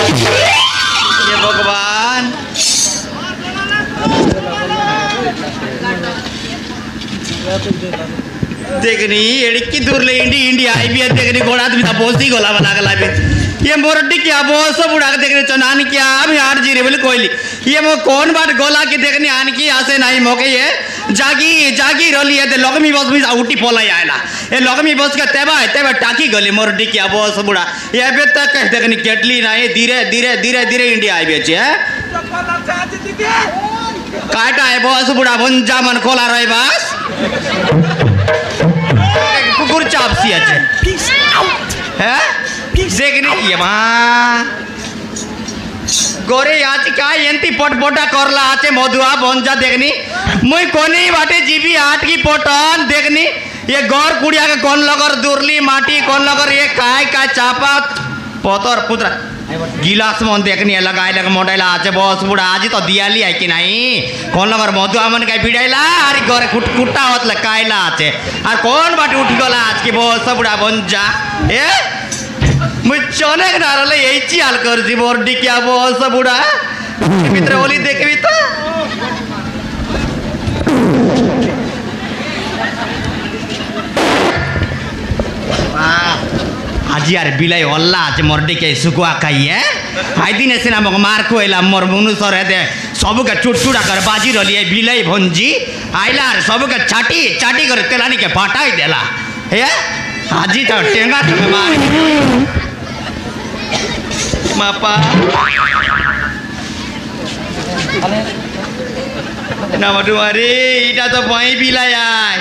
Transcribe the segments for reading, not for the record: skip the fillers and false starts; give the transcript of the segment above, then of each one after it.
ये भगवान देखनी एड़की दूर ले इंडी आई भी देखनी घोड़ा तो बोसी गोला बना गला भी ये मोरड्डी क्या बोस बुढ़ा के देखने चनान क्या हम यार जी रे बोले कोयली ये मो कौन बात गोला की देखनी आन की आसे नहीं मोके ये जागी रोली है लगमी बस में उठी पोला आयला ये लगमी बस का तेबा टाकी गली मोरड्डी क्या बोस बुढ़ा ये बे तक देखनी केटली ना ये धीरे इंडिया आई बेचे है काटा है बॉस बुढ़ा भंजा मन खोला रहे बस कुकुर चापसी अच्छे है देखनी ये माँ गोरे आज क्या एंती पटपोटा करला आचे मधुआ भंजा देखनी मुई कोनी बाटे जीबी आठ की पोटन देखनी ये गौर कुड़िया के कौन लगकर दुरली माटी कौन लगकर ये काय चापा पोतर पुत्र गिलास मन देखनी लगाए लगा मोटाइला आचे बॉस बुढ़ा आज तो दियाली है कि नहीं कौन लगर मधु आमन का भिड़ाइला अरे गोरे कुट्टा होत लगाइला आचे और कौन बाटे उठ गला आज की बॉस बुढ़ा बंजा ए मुझे नारले यही चाल कर दी बोर्डी क्या बॉस बुढ़ा मित्र ओली देखबी तो आज यार बिलाई अल्लाह आज मोरडी के सुकुआ खाई है हाई दिन ऐसे ना मग मार को एला मोर मुनु सर है सब का चुटचुड़ा कर बाजी रली है बिलाई भंजी आइला सब का चाटी कर तेलानी के फाटाई देला है हाजी तो टेंगा तो मार मापा ना मधुमारी इटा तो वहीं बिलाई आए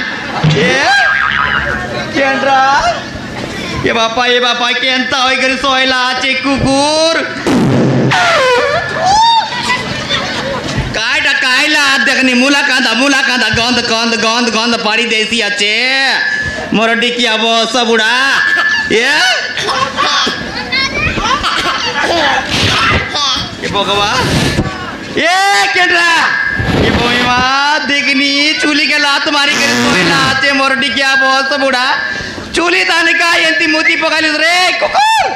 ये बापा केंता होई कर सोयला आचे कुकुर कायला देखनी मुला कांदा गंध पाड़ी देसी आचे मोरडी किया बॉस बुढ़ा ये भगवान ये केंद्रा ये बोईमा देखनी चूली के लात मारी कर सोयला आचे मोरडी किया बॉस बुढ़ा चूली दाने का एंती मोती पकाली रे कुकुर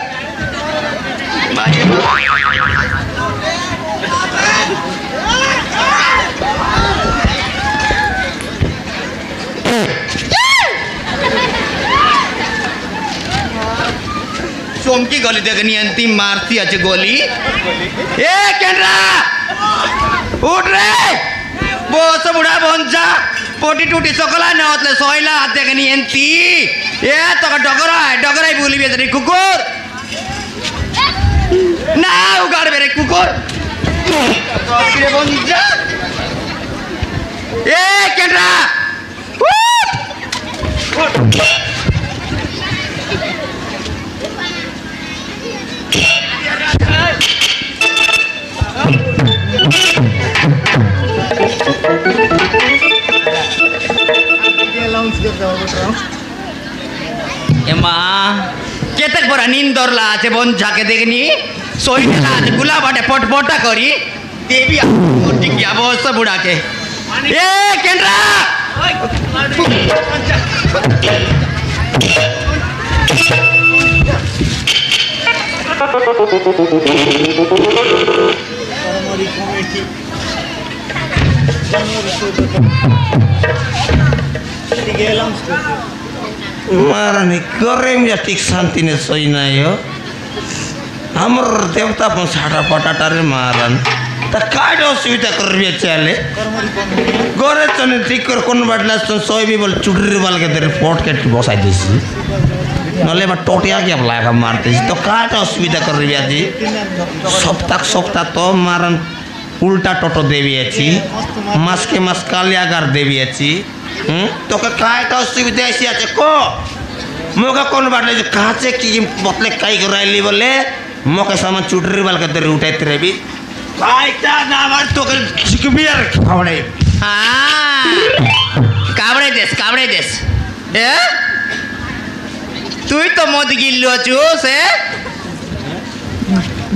चोमकी गली देखनी एंती मारती अच्छे गोली ए केंद्रा उठ रे बोस बुढ़ा भंजा पोटी टूटी सकला न होतले सोयला देखनी एंती ए तो डगरा बोली बेचरी कुकुर ना उगाड़ बेरे कुकुर भंजा ए केंद्रा केतक बड़ा नींद दौड़ला आचे बन जाके देखनी सोईला आचे गुला बाटे पटपटा करी देवी मोटी की आवाज बुढ़ा के ए केंद्रा मारनी करें ठीक शांति ने सोई नहीं हो हमर देवता पन साटा पटाटा रे मारन त काड असुविधा करबे चले गोरे चने ठीक कर कोन बाटला सोई भी बोल चुडरी वाल के तेरे पोट के बसाई देसी नले बा टोटिया के लागा मारते तो काड असुविधा करबे आजी सप्ताह तो मारन उल्टा टोटो देवी अछि मास के मास कालियागार देवी अछि तो काय तो सुविधा ऐसी आचे को मोका कौन बाटले जो काचे की बतले काई कराइली बोले मोके सामान चुटरी वाल के तेरे उठाते रे भी काय का ना बात तो कर चिकबियर खावड़े हां कावड़े दे কামড়ে দেশ তুই তো মদ গিল্লু অছুস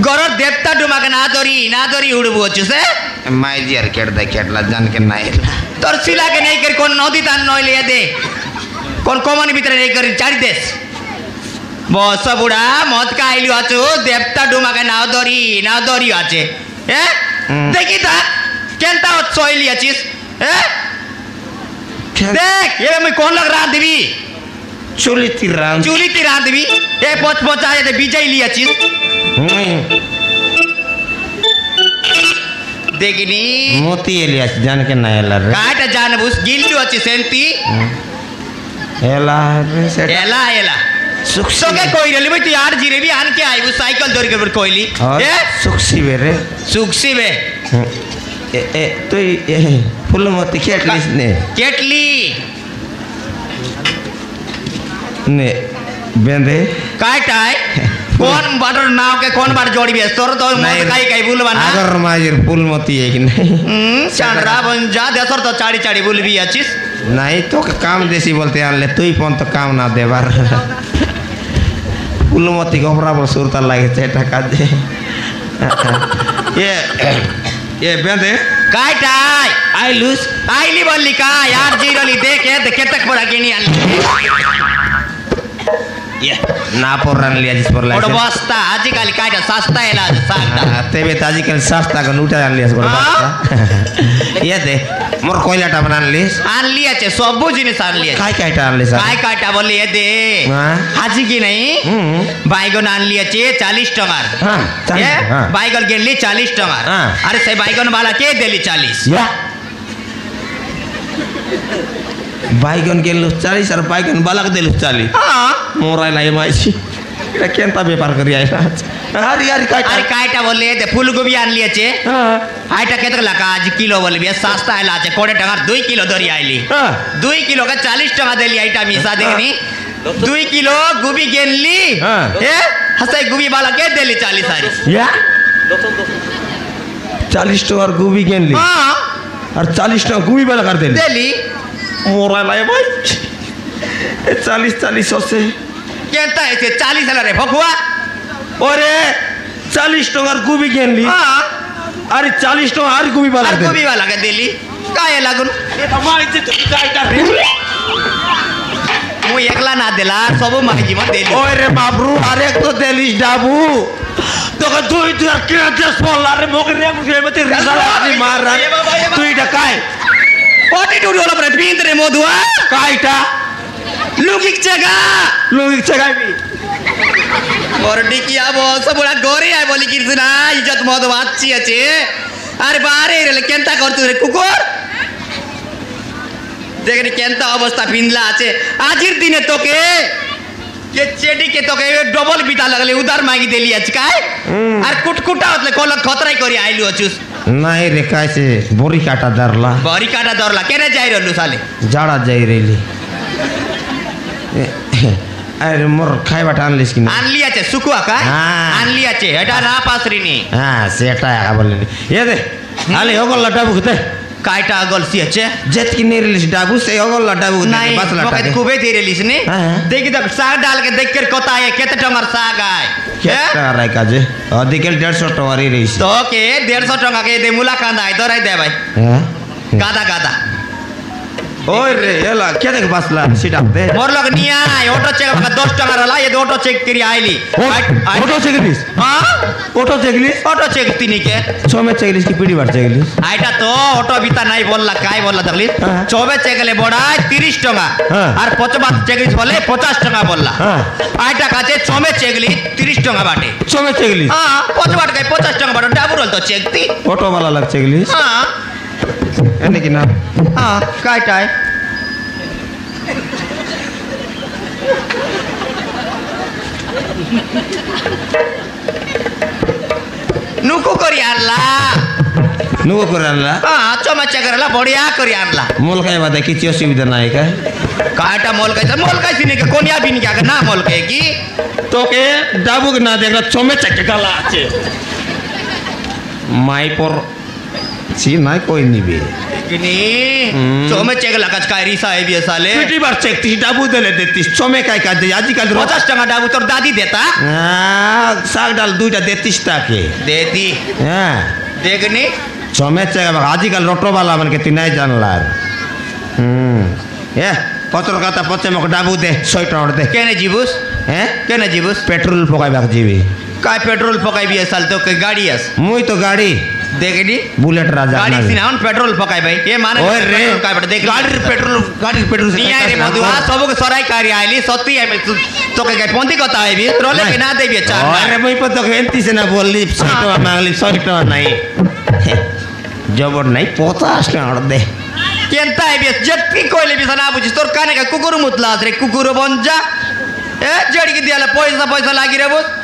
গরর দেবতা ডুমাকে না ধরি উড়বু অছুস মাইজি আর কেটদা কেটলা জানকে নাই তোর শিলাকে নেই করে কোন নদী তান নইলে দে কোন কমনি ভিতরে নেই করে চারি দেশ বস বুড়া মদ খাইলু আছো দেবতা ডুমাকে না ধরি আছে দেখি তা কেনতা চইলি আছিস দেখ এ আমি কোন লোক রাত দিবি চুলিতি রাত দিবি এ পচা যেতে বিজাই লিয়াছিস দেখিনি মতি এলিয়াস জানকে নাই এলার কাটা জান বুঝ গিল্লু আছে সেন্তি এলা তোকে কইলি ভাই তুই আর জিরেবি আনকে আইবু সাইকেল ধরে করে কইলি সুখসিবে রে সুখসিবে তুই ফুলমতি কেটলিস কেটলি নে বেঁধে কাটায় কোন বাটর নাও के कोन बार जोड़बे तोर तो मत काई बोलबा ना अगर माजिर फूलमती है कि नहीं चांडरा बंजा देसर तो चाड़ी बोलबी आछिस नहीं तो काम देसी बोलते आनले तुई फोन तो काम ना देबार फूलमती गोबरा पर सुरता लागे चेटा का दे ये बेंदे काटाय आईली बोलली का यार जीरली देखे तक पड़ा के नहीं आनली ना पर रन लिया जिस पर ओड बस्ता आजकल काटा सस्ता एला सागटा तेबे त आजकल सस्ता का लूटा आन लिया ओड बस्ता ये दे मोर कोयलाटा बना लिस आन लिया छे सब जिनिस आन लिया काय काटा आन लिस काय काटा बोले ये दे हाजी की नहीं বাইগন आन लिया छे 40 टंगार हां বাইগन गेली 40 टंगार अरे से বাইগन वाला के देली 40 या বাইগন गेलु 40 और বাইগन बालक देलु 40 हां मोराय लाई माइसी এটা কেনতা ব্যাপার করি আইলা আরে কাইটা বলে দে ফুলকপি আন লিয়েছে আইটা কত টাকা আজ কিলো বলবি সস্তা আইলা আছে 20 টাকার 2 কিলো ধরি আইলি 2 কিলো কা 40 টাকা দেলি আইটা মিশা দেখনি 2 কিলো গোবি গেনলি হাসাই গোবি वाला के देली 40 सारी या 40 টাকার গোবি গেনলি আর 40 টাকা গোবি वाला कर देली मोरा लाई भाई 40 होसे केनता ऐसे 40 हला रे भगवा ओरे 40 टंगार गोबी गेनली अरे 40 टंगा आर गोबी वाला के देली काय लागुन এটা মাইতে তো কাইটা রে মু একলা না দেলা সব মাইজি মা দেলি ওরে বাবরু আরে এক তো দেলিস ডাবু তোকে তুই আর কে দেশ বললা রে মোকে রে মতে রেজালা আপনি মার তুই এটা কাই ওটি টুডি হলো পরে পিন্দ্রে মধুয়া কাইটা লুকিক জায়গায় বড়ডি কি আবো সবুড়া গরে আই বলি কিছু না ইজ্জত মদ বাচ্চি আছে আরে বারে রে কেনতা করছু রে কুকুর দেখনি কেনতা অবস্থা পিনলা আছে আজির দিনে তোকে ये चेडी के तो के डबल बिता लगले उधार मांगी देली आज काय আর কুটকুটা হতলে কল খতরাই করি আইলু অচুস নাই রে কাইছে বড়ি কাটা দরলা কেনে যাই রলু সালে জাড়া যাই রেলি अरे मोर खाइबाटा आनलिस कि आनली আছে सुकुआ का आनली আছে এটা না পাসরিনি হ্যাঁ সেটা বললি এ দে আলে ওগল লাটাবু কতে কাইটা গলসি আছে जेत की नहीं रिलीज डाबू से ओगल लाटाबू नहीं बस लाटा के खूबे दे रिलीज ने देखि त साग डाल के देख कर कोता है केते टंगर साग आय केता राय काजे अधिकल 150 टवारी रहिस तो के 150 टंका के दे मुला कांदा है दराई दे भाई गादा ओए रे एला क्या देख बसला सीट आप दे मोर लोग निया ऑटो चेक का 10 टका रला ये ऑटो चेक करी आईली ऑटो चेक लिस ऑटो चेक तिनी के छोमे चेक लिस की पीडी बार चेक लिस आइटा तो ऑटो बिता नहीं बोलला काय बोलला देखली छोबे चेक ले बड़ा 30 टका और 55 चेक लिस बोले 50 टका बोलला आइटा काचे छोमे चेक ली 30 टका बाटे छोमे चेक लिस हां 50 टका बाटे डाबुरल तो चेक ती ऑटो वाला लग चेक लिस हां एने की ना हां काय नुको करी आनला हां चमचा करला बढ़िया करी आनला मोल काय बात है किची असुविधा नाही काय काटा मोल काय सिने के कोनिया बिन क्या ना मोल के की तो के डाबू के ना देखला चमे चके काला আছে माई पर सी নাই कोई नहीं बे देखनी चोमे चेक लागाच काय री साहेब ये साले पिटी बार चेक ती डाबू देले देतीस चोमे काय का दे आजकल 50 টাকা डाबू तोर दादी देता साग डाल दुईटा देतीस टाके देती हाँ देखनी चोमे चेक आजकल रोटो वाला मन के ती नहीं जानला ये पत्र कथा पचे मक डाबू दे 100 टाका दे केने जीबुस हैं केने जीबुस पेट्रोल पकाइबाक जीवी काय पेट्रोल पकाई भी साल तो के गाड़ी है मुई तो गाड़ी देखनी बुलेट राजा गाड़ी सिनावन पेट्रोल पकाई भाई ये माने ओए रे काय बट देख गाड़ी पेट्रोल नहीं आए रे मधुआ सब के सराय कार्य आइली सत्ती है तो के पोंती कथा है भी रोले के ना दे भी चार अरे मुई पर तो एंती से ना बोलली 100 टाका मांगली 100 टाका नहीं जबर नहीं 50 टाका दे केंता है भी जत्ती कोइले भी सना बुझी तोर काने का कुकुर मुतलास रे कुकुर बंजा ए जड़ी की दियाला पैसा लागी रे बोस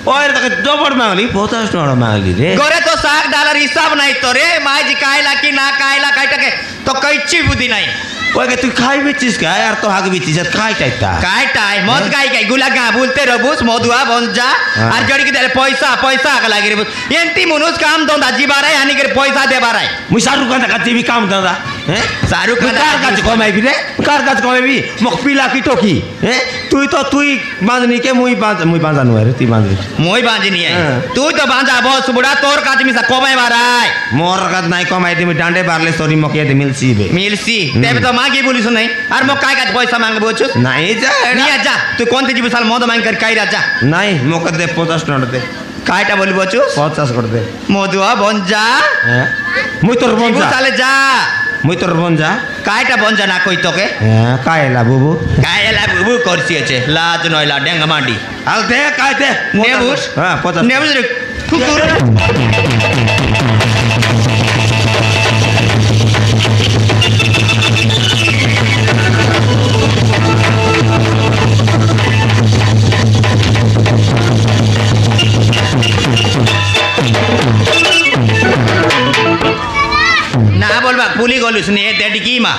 और तो जबर मांगली 50 टाका मांगली रे गोरे तो $60 हिसाब नहीं तो रे माई जी कायला की ना कायला काय टके तो कैची बुद्धि नहीं ओए के तू खाई बेचिस का यार तो हाग बेचिस काय टाइता काय टाइ मत काय काय गुला गा बोलते रबुस मधुआ बंजा और जड़ी की दियाला पैसा का लागी रे बोस एंती मनुष काम दोंदा जीबाराय यानी के पैसा दे बाराय मुई शाहरुख खान का टीवी काम दादा हैं शाहरुख खान कार काज कमाई भी रे कार काज कमाई भी मक पीला की टोकी हैं तुई बांधनी के मुई बांधानु रे ती बांधनी मोई बांधनी है तू तो बांधा बहुत बुढ़ा तोर काज मिसा कमाई बाराय मोर काज नहीं कमाई दे डांडे बारले सॉरी मके दे मिलसी बे मिलसी तेबे तो मांगी बोली सुन नहीं और मो काय काज पैसा मांग बोचुस नहीं जा नहीं जा तू कौन थे जीव साल मोद मांग कर काय राजा नहीं मके दे 50 टाका दे कायटा बोली बोचुस 50 कर दे मधुआ बंजा हैं मुई तोर बंजा साले जा मुई तोर बंजा कायटा बंजा ना कोई तोके हैं कायला बुबू कायला बुबू करसी আছে লাজ নয়লা ডেঙ্গা মাটি आल दे काय दे नेबुस हां 50 नेबुस रे कुकुर ना बोलबा पुली गलुस ने डेडी की मा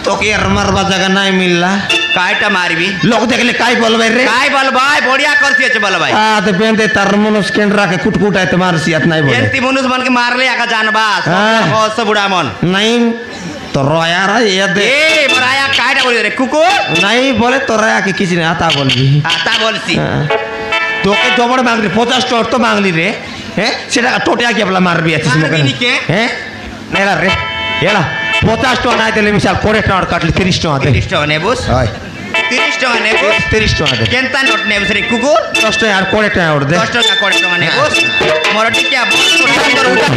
तो के मरवा जगह नहीं मिलला कायटा मारबी लोग देखले काय बोलबे रे काय बोल भाई बढ़िया करसी আছে बोल भाई आ ते बेंदे तार मनुष्य केंद्रा के कुटकुट है तुम्हारे सियात नहीं बोले एंती मनुष्य मन के मारले आका जानबा सब बुढ़ा मन नहीं तो रोया रा ये दे ए बराया कायटा बोल रे कुकुर नहीं बोले तो रोया के किसी ने आता बोल भी आता बोलसी तो के जबड़ मांग रे 50 टाका तो मांगली रे हैं सेटा टोटिया के अपना मार भी अच्छी मारबी हैं नेला रे येला 50 टाका ना देले मिसाल 40 टाका काटली 30 टाका दे 30 টাকা নেবুস हाय 30 টাকা নেবুস 30 টাকা दे কেনতা নোট নেবুস রে কুকুর 10 টাকা আর 40 টাকা और दे 10 টাকা 40 টাকা নেবুস মোর টিকিয়া বস তোর উঠা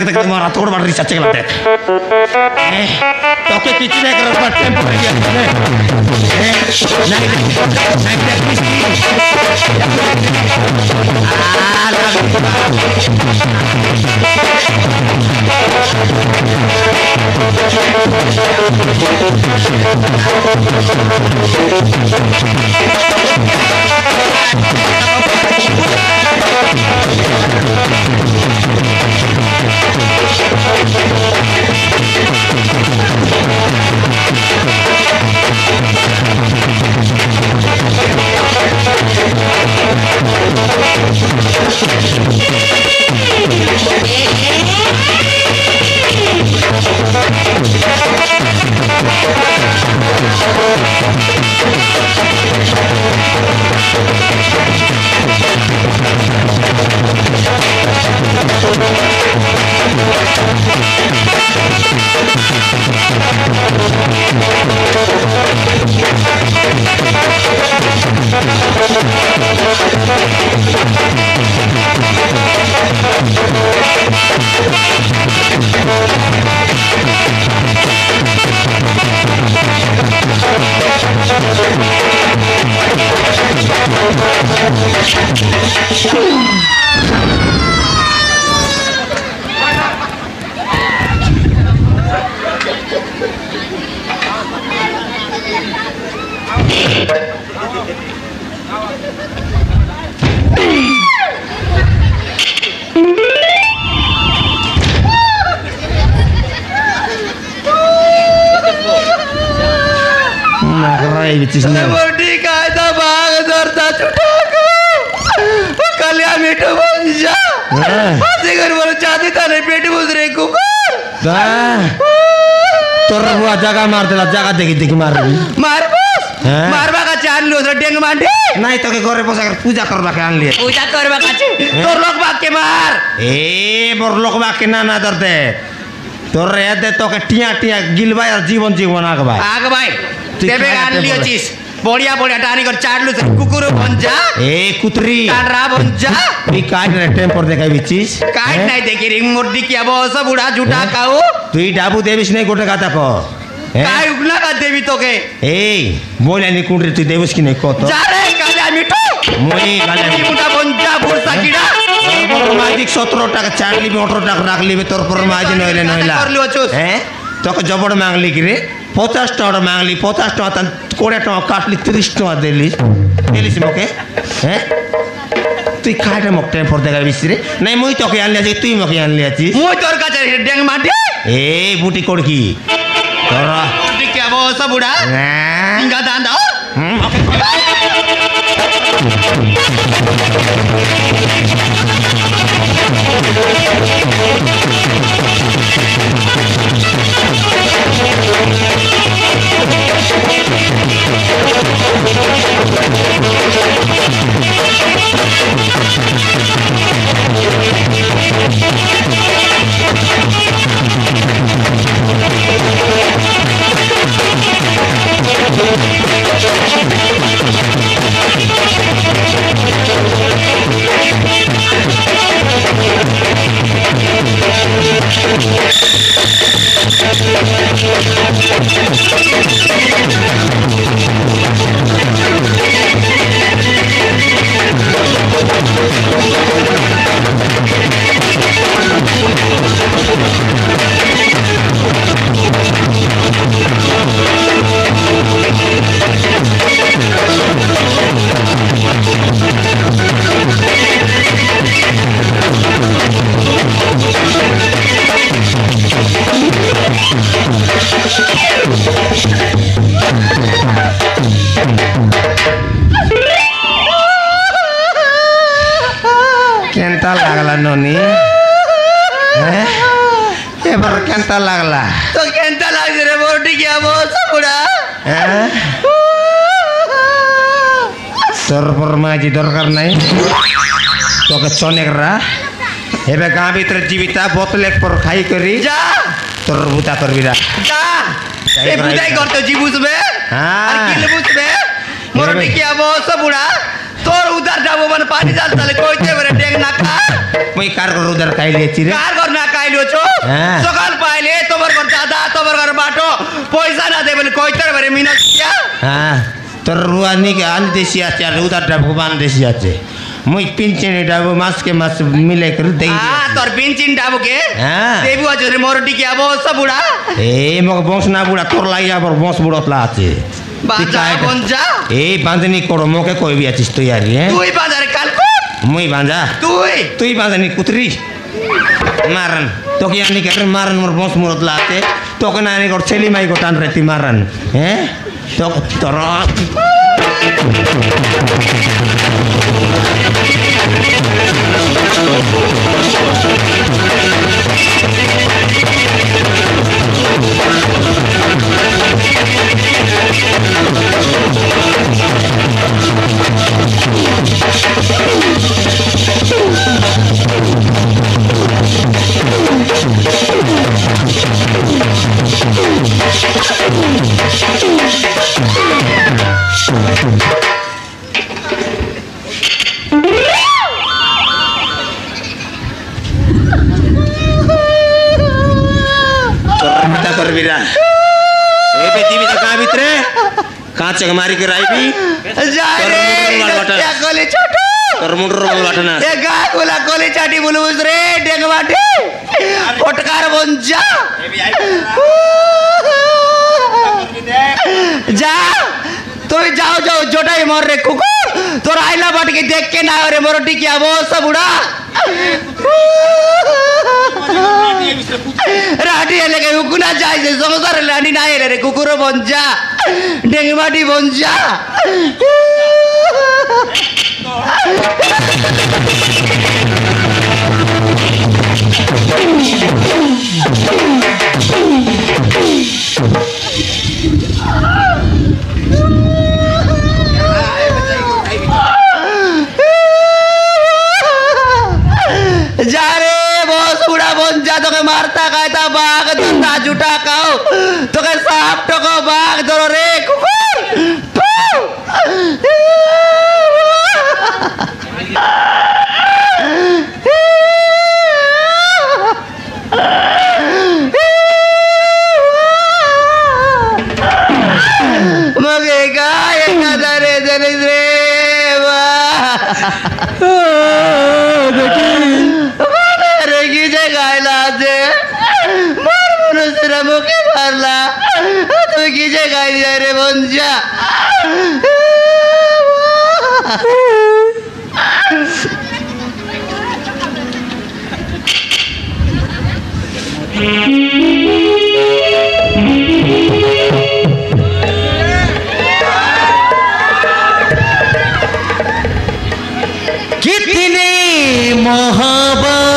देख मारा तोड़ मार रिचा चला देख तो के किचन एक रबर टेम्पो है ये मोटी काय था भाग धरता छुटाको कल्या मिठो बंजा फासे घर बोल चाहती था नहीं पेट बुझरे कुकुर तोर बुआ जगह मार देला जगह देखी देखी मार मार बस मारवा का चाल लो सर डेंग मांडे नहीं तो के घरे पोसा कर पूजा करबा के आन लिए पूजा करवा का तोर लोग बाग के मार ए मोर लोग बा के ना दरते तोर रे दे तो के टिया टिया गिलबा और जीवन जीवन आग भाई तेबे आन लियो चीज बढ़िया बढ़िया टानी कर चार लो कुकुर बन जा ए कुतरी टारा बन जा भी काट रे टेम्पर देखाई भी चीज काट नहीं देखी रिंग मुर्दी किया वो सब बुढ़ा झूठा खाओ तू ही डाबू देविस नहीं गोटे गाता को काय उगला का देवी तो के ए बोले नहीं कुंडरी तू देविस की नहीं को तो जा रे काला मिठो मोई गाले मुटा बन जा बुरसा कीड़ा माजिक 17 টাকা চার্লি 18 টাকা রাখলি তোর পর মাজি নইলে নইলা হ্যাঁ তোকে জবড় মাংলি কি রে 50 টাকা মাংলি 50 টাকা তান 20 টাকা কাটলি 30 টাকা দেলিস মকে হ্যাঁ তুই কাটে মক টেম্পর দেখা বিসরে নাই মই তোকে আনলি আছি তুই মকে আনলি আছি মই তোর কাছে ড্যাং মাটি এ বুটি কোড় কি তোরা বুটি কি অবস্থা বুড়া হ্যাঁ ইঙ্গা দান দাও কেনতা লাগলা ননি এবার কেনতা লাগলা তো কেনতা লাগছে রে বড়টি কি অবস্থা বুড়া তোর পর মাঝি দরকার নাই তোকে চনেকরা এবে গাঁ ভিতরে জীবিতা বোতলে পর খাই করি যা তোর বুতা করবি না যা এই বুঝাই করতে জি বুঝবে আর কি বুঝবে বড়টি কি অবস্থা বুড়া তোর উদার যাবো মানে পানি জাল তাহলে কইতে পারে ডেং না খা মই কার ঘর উদার খাই লিয়েছি রে কার ঘর না খাইলো ছো সকাল পাইলে তোমার ঘর দাদা তোমার ঘর বাটো পয়সা না দেবেন কইতে পারে মিনট কিয়া হ্যাঁ তোর রুয়ানি কে আন দেশি আছে আর উদার ডাবু বান দেশি আছে মই পিনচিনি ডাবু মাছকে মাছ মিলাই করে দেই তোর পিনচিন ডাবু কে দেবু আছে রে মোরটি কি অবস্থা বুড়া এই মগ বংশ না বুড়া তোর লাগি আবার বংশ বুড়তলা আছে বাজা বঞ্জা এই বাঁধনি করো মোকে কইবি আছিস তুই আর তুই বাজার কাল মই বাঁধা তুই বাঁধানি কুতরি মারন তোকে আনি কে মারন মোর বংশ মুরতলা আছে তোকে না আনি কর ছেলি মাই গোটান রেতি মারন হ্যাঁ তো তোর जा रे क्या कोले छोटू তোর মুন্ডর বাটে না এ গা গোলা কলি চাটি বুলবুস রে ডেঙ্গ বাটে পটকার বঞ্জা যা তুই যাও যাও জোটাই মর রে কুকুর তোর আইলা বাটকে দেখ के ना रे मोर टिकिया वो सब बुढ़ा राठी लेके उकुना जाय से संसार लानी ना रे कुकुर बंजा डेंगी माटी बंजा जा रे बॉस बुढ़ा बंजा तो के मारता कहता बाघ धंधा जुटा खाओ तो के सांप टको बाघ धरो रे कुकुर मगे गाय का दरे दरे रे मुखे मारला तुम्हें कीजे गाय दिया रे बंजा कितने मोहब्बत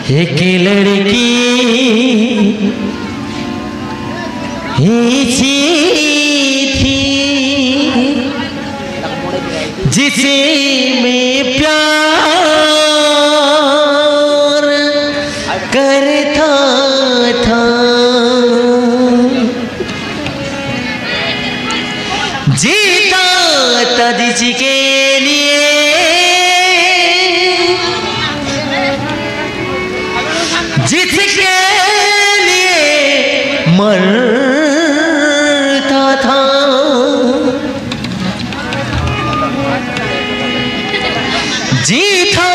एक लड़की ऐसी थी जिसे मैं प्यार करता था जीता था जिसके लिए जिसके लिए मरता था जीता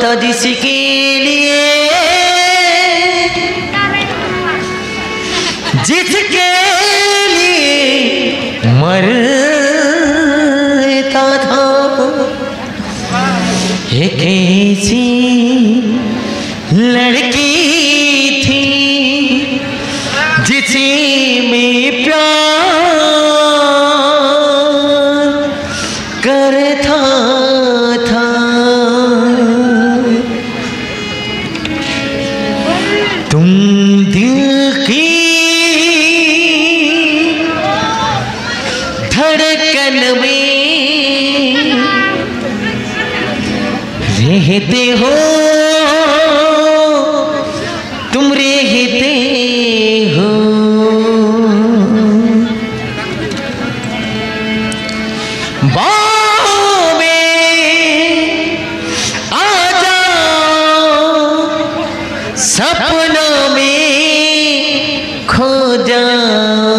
था जिसके लिए जिसके लिए मरता था एक ऐसी लड़की थी जिसे मैं प्यार करता था तुम दिल की धड़कन में रहते हो तुम रहते हो बाहों में आ जाओ सपनों में खो जाओ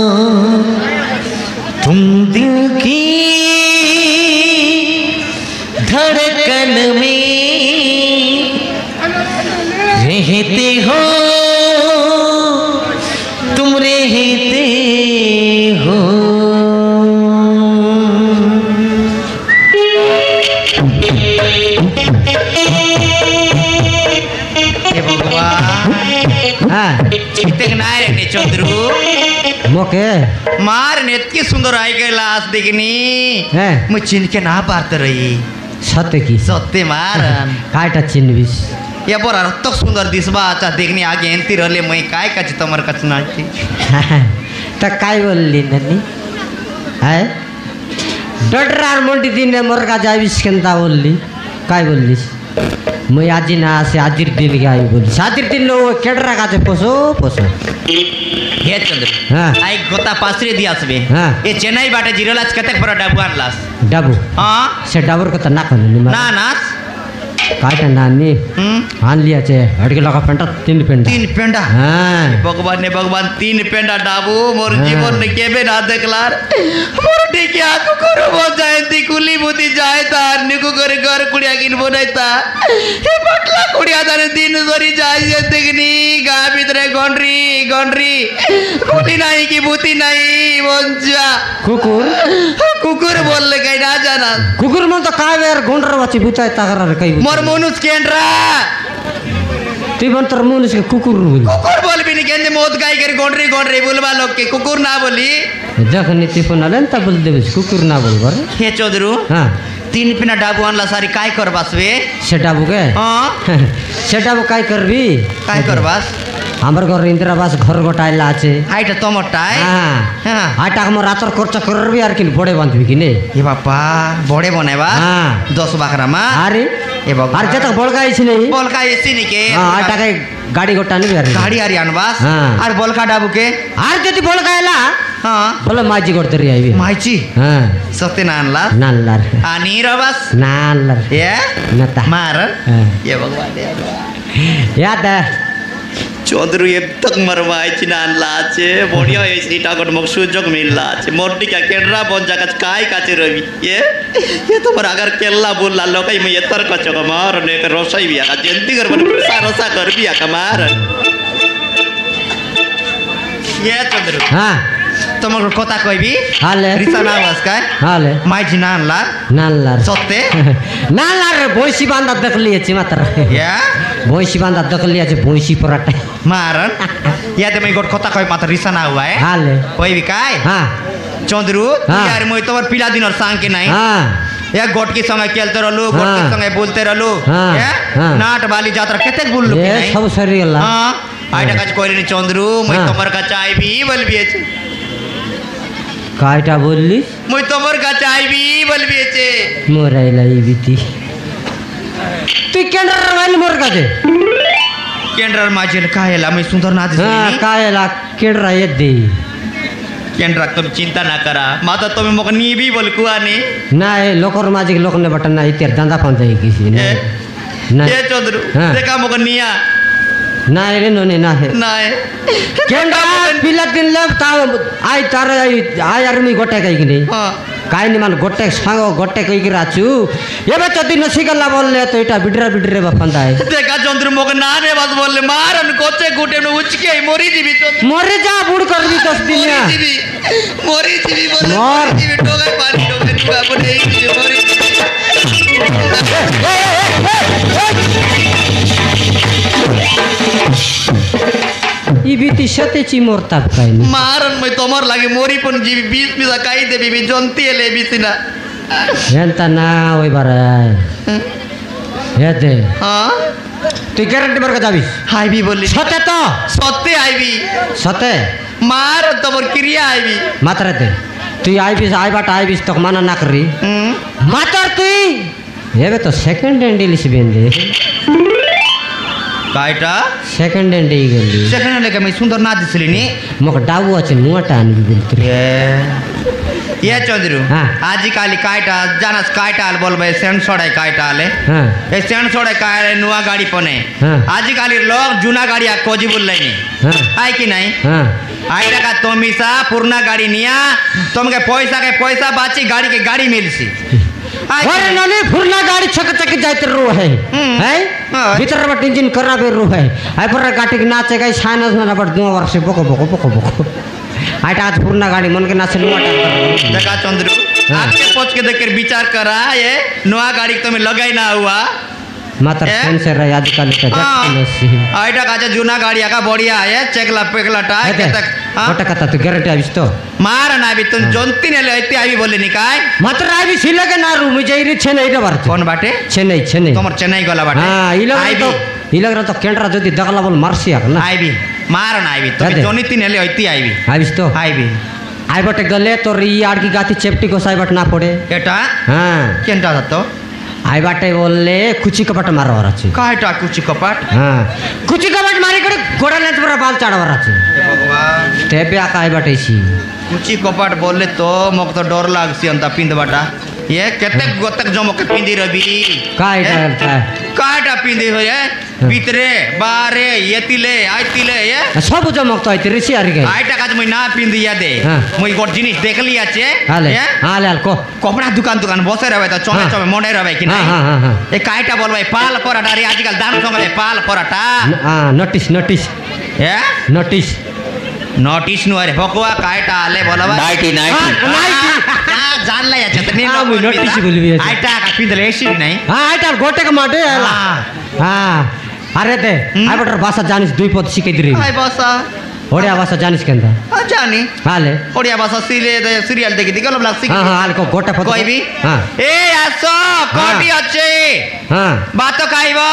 तुम दिल की धड़कन में रहते हो तुम रहते हो भगवान हाँ इतने ना रे चंद्रू मोके मार नेतकी सुंदर आई के लाश देखनी है मैं चिन के ना पारते रही सत्य की सत्य मारन कायटा चिन्हबिस या बरा रत्तक सुंदर दिसबा अच्छा देखनी आगे एंती रहले मैं काय कच तमर कच नाची त काय बोलली ननी है डडरार मोंटी दिन मोरका जाविस केंता बोलली काय बोललीस मैं आजी ना से आजिर दिन के आई बोली आजिर दिन लो केडरा का पोसो पोसो हे चंद्र हाँ आई गोता पासरे दियास बे हाँ ये चेन्नई बाटे जिरोलाच कतेक बड़ा डाबू आणलास डाबू हाँ से डाबर को त ना कनु ना नाच कायटा नानी आन लिया चे हटके लगा पेंटा 3 पेंटा 3 पेंडा हाँ भगवान ने भगवान 3 पेंडा डाबू मोर जीवन ने केबे ना देखलार मोर देखिया कुकुर बो जायती कुली बुती जायता निकु करे घर कुड़िया किन बोनायता हे बटला कुड़िया दाने दिन जोरी जाय देखनी गा भीतरे गंडरी गंडरी कुटी नहीं की बुती नहीं बोंजा कुकुर कुकुर बोलले कई ना जाना कुकुर मन तो काय वेर गुंडर बची बुताय तागर कई मोर मनुष केंद्रा ती बन तर मनुष के कुकुर बोली कुकुर बोल भी नहीं कहते मौत गाय कर गंडरी गंडरी बोलवा लोग के कुकुर ना बोली जखनी ती पण आले त बोल देबस कुकुर ना बोल बर हे चौधरू हां 3 पिना डाबू आणला सारी काय करबास वे सेटाबू के हां सेटाबू काय करबी काय करबास हमर घर इंदिरावास घर गोटाइला আছে हाइट तमटाय हां हां आटा हम रातर खर्च करबी আর কি বড়ে বাঁধবি কি নে ए बापा बड़े बनाइबा हां 10 बाकरा मा আরে ए बाबा আর যেটা বলকা আইছি নাই बोल का एसी नहीं के हां आटा के गाड़ी गोटा नहीं यार गाड़ी आरी अनबास हाँ। और बोल का डाबू के আর যদি বলকা এলা हां বলে মাঝি করতে রে আইবি माइची हां सत्य नानला নাল্লার आनी रबास নাল্লার ये नता मार हां ये भगवान याद चौधरी अब तक मरवाई चिनानला আছে বড়িয়া এই সিটাগট মক সুযোগ মিললা আছে মোরটি কা কেডরা বঞ্জা কাজ কাই কাছে রবি ये तो पर अगर केल्ला बोलला लोकाई मैं येतर का चक मार ने के रोसाई बिया का जंती कर बन सारसा कर बिया का मार ये चंद्र हां তোমার কথা কইবি হালে রিসানা আওয়াজ কাই হালে মাই জিনানলা নাল্লার সত্যি নাল্লার বইসি বান্দা দেখলিয়েছি মাত্র या বইসি বান্দা দেখলিয়েছে বইসি পরাটা मारन या ते मैं गोट কথা কই মাত্র রিসানা हुआ है হালে কইবি কাই हां चंद्रू हाँ। यार मैं तो पिला दिन और सांग के नहीं हां या गोट के संगे खेलते रहलू गोट के हाँ। संगे बोलते रहलू हाँ। या हाँ। नाट बाली जात्रा केते बोललू ये कि नहीं सब सरी गला हां आइटा काज कोइनी चंद्रू मैं हाँ। तमर का चाय भी बलबी আছে कायटा बोलली मैं तमर का चाय भी बलबी আছে मोराइला इबिती तू केंद्र वाली मोर का दे केंद्र माजेल कायला मैं सुंदर ना हां दिसली कायला केंद्र येत दे केंद्र तुम चिंता ना करा माता तुम्हें मक नी भी बोलकू आने नाही लोकर माझे लोक ने बटन नाही इतर धंदा पांजाई किसी ए, नाही ये चंद्रू हाँ। देखा मक निया नाही रे नोने नाही नाही केंद्र पिला दिन लब ता आई तार आई आर्मी गोटे काही की नाही हां काय नि मान गोटे सांग गोटे कई की राचू ये बे चदी नसी गल्ला बोलले तो इटा बिडरे बफंदा है देखा चंद्र मोक नाने बस बोलले मारन कोचे गुटे में उचके मोरी जीवी चंद्र मरे जा बुड़ कर भी 10 दिन या मोरी जीवी बोले मोर। मोरी जीवी टोगा पानी टोगा तू अपन एक जीवी मोरी ई बीती सतेची मोरताप काय नि मारन मैं तोमर लागे मोरी पण जीवी 20 मिसा काई दे बीबी जनती ले बिसिना यांता ना होय बराय येते हां तू गॅरंटी बर का जावीस हाय भी बोली सते तो सत्य आई भी सते मार तमर क्रिया आई भी मात्र ते तू आई बाट आई बीस तक माना ना करी मात्र तू ये तो सेकंड हैंड इलिस बेंदे कायटा सेकंड हैंड ई गेली सेकंड लेके मैं सुंदर ना दिसली नी मग डावू আছে মোটা আনবি বলতে ये चंद्रू हाँ। आज काली कायटा जानस कायटा आल बोलबे सेंड छोड़े कायटा आले हां ए सेंड छोड़े काय नुआ गाड़ी पने हाँ। आज काली लोग जुना गाड़ी आ कोजी बोलले नी हां आय की नहीं हां आइटा का तोमिसा पुरना गाड़ी निया तुमके पैसा बाची गाड़ी के गाड़ी मिलसी आय की अरे नहीं? नले फुरना गाड़ी छक छक जाते रो है है हाँ। भीतर बट इंजन कराबे रो है आई पर गाड़ी के नाचे गई सानस ना बट 2 वर्ष बको बको बको बको आइटा आज फुरना गाड़ी मन के नाचे मोटा देखा चंद्रू हाँ। आपके सोच के देख कर विचार करा ये नया गाड़ी तुम्हें लगाई ना हुआ मात्र ए? सेंसर है आजकल का जट आइटा काचा जुना गाड़ी आका बढ़िया है चेकला पेकला टाय केतक गोटा कथा तो ग्यारंटी आविस तो मार ना भी तुम जोंती ने लेते आवी बोले निकाय मात्र आविस हिला के ना रूम जाइरी चेन्नई रे बार कौन बाटे चेन्नई चेन्नई তোমার চেন্নাই গলা বাটে हां আইবি इलग तो केंद्र যদি দগলা বল মারছি আর না আইবি মার না আইবি তুমি আদে। জনিতি নেলে হইতি আইবি आविस तो আইবি आई बटे गले तो री आड़ की गाती चेपटी को साई बट ना पड़े এটা हाँ কেনটা দত্ত आई बाटे बोलले कुची कपट मारवार আছে কাইটা কুচি কপাট हाँ कुची कपट मारी करे गोड़ा लेत बरा बाल चाड़वार আছে ভগবান तेबे आका आई बाटे सी কুচি কপাট বললে তো মোক তো ডর লাগছি অন্ত পিন্দবাটা ये केते गोतक जमक पिंदी रबी काईटा काय काटा पिंदी हो ये भीतरे बारे येतिले आइतिले ये सब जमक तो आइते ऋषि आरी गई आइटा काज मुई ना पिंदी या दे हाँ। मुई गोट जिनिस देखली आछे हाले ये हाले हाल को कपड़ा दुकान दुकान बसे रहबे त चमे हाँ। चमे मोडे रहबे कि हाँ नहीं हाँ हाँ हाँ ए काइटा बोलबे पाल पराठा रे आजकल दाम समले पाल पराठा हाँ नोटिस नोटिस ये नोटिस नोटिस नु अरे भगवा काइटा आले बोलबा नाइटी जान ला याचे त नी हाँ, मुई notice बोलबी याचे। आइटा का पिंदले एसी नहीं हाँ आइटा गोटे के माटे आला हाँ अरे दे आई बटर भाषा जानिस दुई पद शिखाइ दिरी हाय बसा ओडिया भाषा जानिस केंदा जानी हाले ओडिया भाषा सीरियल देखी दिगल ब्लॉग सीख हाँ हाँ हाल को गोटे पद कोई भी हाँ ए आसो कोटी अच्छे हाँ बात तो खाइबो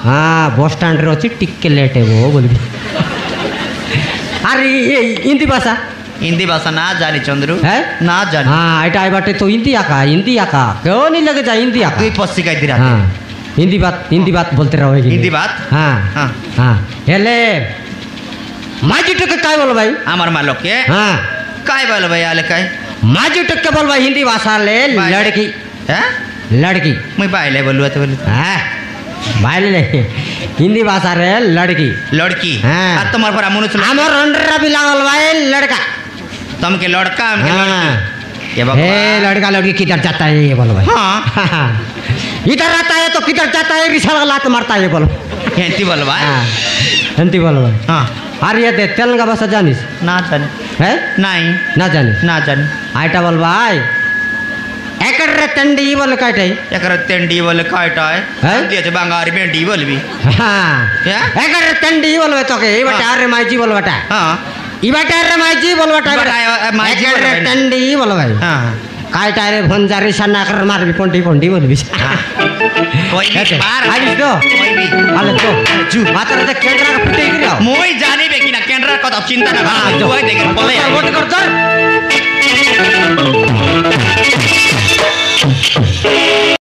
हाँ बस स्टैंड रे अछि टिके लेट है वो बोलबी अरे ये हिंदी भाषा हिंदी भाषा ना जानी चंद्रू है ना जानी हाँ आइटा आई बाटे तो हिंदी आका क्यों नहीं लगे जा हिंदी आका दुई पस्सी का दिरा हाँ हिंदी बात बोलते रहोगे हिंदी बात हाँ हाँ हाँ हेले माजी टके काय बोल भाई আমার মালকে हाँ काय बोल भाई आले काय माजी टके बोल भाई हिंदी भाषा ले भाई। लड़की हैं लड़की मैं बाइले बोलुआ तो बोलू हाँ भाई ले हिंदी भाषा रे लड़की लड़की हाँ। আর তোমার পর আমন ছিল हमर अंडर भी लागल भाई लड़का तुमके लड़का हमके हाँ लड़की ये हे भगवान लड़का लड़की किधर जाता है ये बोलो भाई हाँ हाँ इधर आता है तो किधर जाता है रिसाल लात मारता है ये बोलो हिंदी बोल भाई हाँ हिंदी बोलो भाई हाँ अरे ये दे तेलंगा भाषा जानिस ना जानी है नहीं ना जानिस ना जानी आइटा बोल भाई एकरे तंडी बोल काटे एकरा तेंडी बोले काटा है हैं? दिए बंगारी बेंडी बोलबी हाँ क्या? एकरे तंडी बोल तो के ई बटा हाँ। अरे माईजी बोल बटा हाँ ई बटा अरे माईजी बोल बटा बटा, माईजी बोल एकरे बटा। तंडी बोल भाई हाँ काटा रे भंजारी सन्ना कर मार भी पोंडी पोंडी बोल भी कोई भी ऐसे, बार आइस तो कोई भी आले तो मात्र ते केंद्र का फुटे गिरियो মই জানি বে কিনা কেন্দ্রের কথা চিন্তা না हाँ, করো जो। তুই দেখে বলে वोट कर